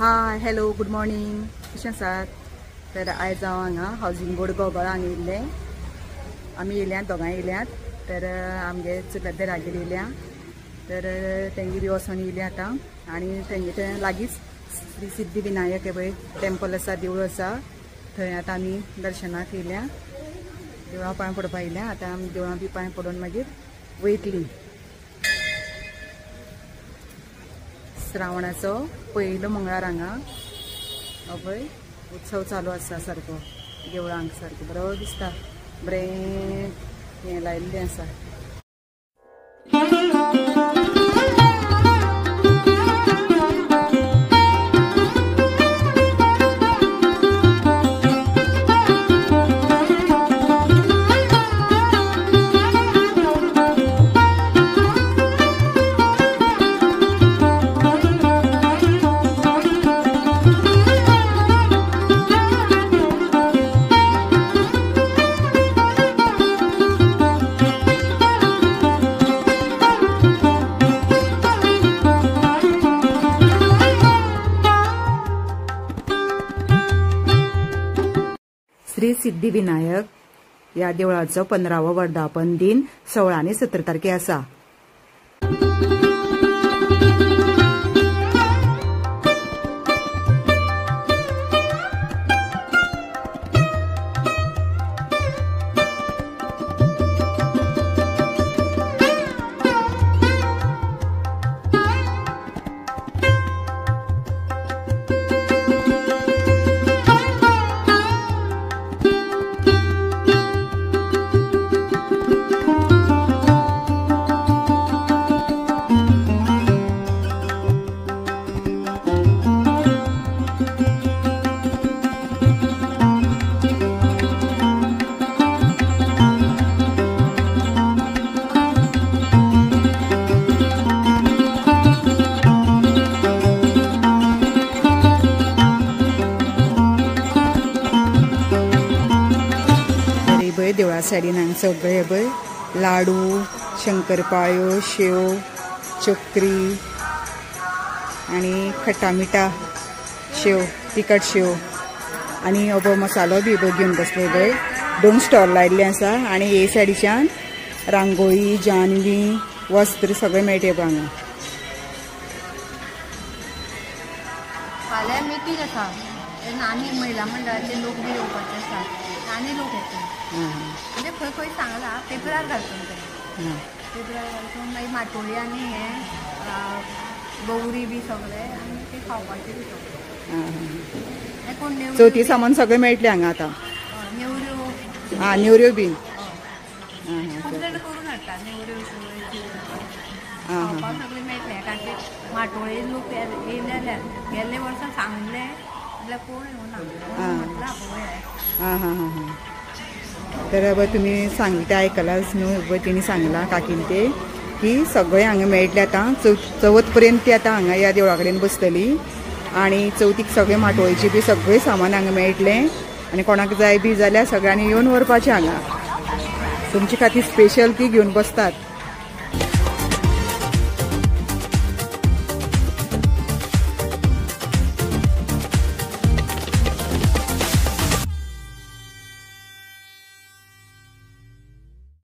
Hi hello good morning कशें आसात? तर आयज हांव हांगा हावजींग बोर्ड गोगोळ हांगा येयल्लें. आमी येयल्यात दोगांय येयल्यात. तर आमगे चुलत देरागेर येयल्या. तर तेंगेर वचोन येयली आतां आनी तेंगे थंय लागींच श्री सिद्धी विनायक हे पळय टेम्पल आसा, देवूळ आसा. थंय आतां आमी दर्शनाक येयल्या. देवळा पांय पडपाक येयल्या. आतां आमी देवळा बी पांय पडोवन मागीर वयतलीं. श्रावणाचो पयलो मंगळार हांगा पळय उत्सव चालू आसा सारको. देवळांक सारको बरो दिसता. बरें हें लायिल्लें आसा. श्री सिद्धी विनायक या देवळाचो 15वो वर्धापन दिन 16 आनी 17 तारखे आसा. देवळा सायडीन हांगा सगळे पळय लाडू, शंकरपाळ्यो, शेव, चकरी आनी खट्टा मिठा शेव, तिखट शेव आनी हो मसालो बी घेवन बसले पळय. 2 स्टॉल लायिल्ले आसा आनी हे सायडीच्यान रांगोळी, जानवी, वस्त्र सगळे मेळटे पळय हांगा. फाल्यां मिटींग आसा. आनी महिला मंडळाचे लोक बी येवपाचे आसात आनी लोक येतात. म्हणजे खंय खंय सांगला पेपरार घालतलो ते. पेपरार घालून मागीर माटोळी आनी हें गौरी बी सगळे आनी ते खावपाचे बी सगळे. कोण चवथी सामान सगळे मेळटले हांगा आतां. नेवऱ्यो नेवऱ्यो बी खूब जाण करून हाडटा. नेवऱ्यो खावपाक सगळे मेळटले. कारण ते माटोळी लोक येयले जाल्यार गेल्ले वर्सा सांगले जाल्यार कोण येवना म्हटलां पळय. तर तुम्ही सांगता आयकलाच न्हू तिने सांगला काकीन ते की सगळे हांगा मेळटले. आतां चवथ पर्यंत ती आतां हांगा ह्या देवळा कडेन बसतली आनी चवथीक सगळे माटोळेचे बी सगळे सामान हांगा मेळटले आनी कोणाक जाय बी जाल्यार सगळ्यांनी येवन व्हरपाचें हांगा. तुमचे खातीर स्पेशल ती घेवन बसतात.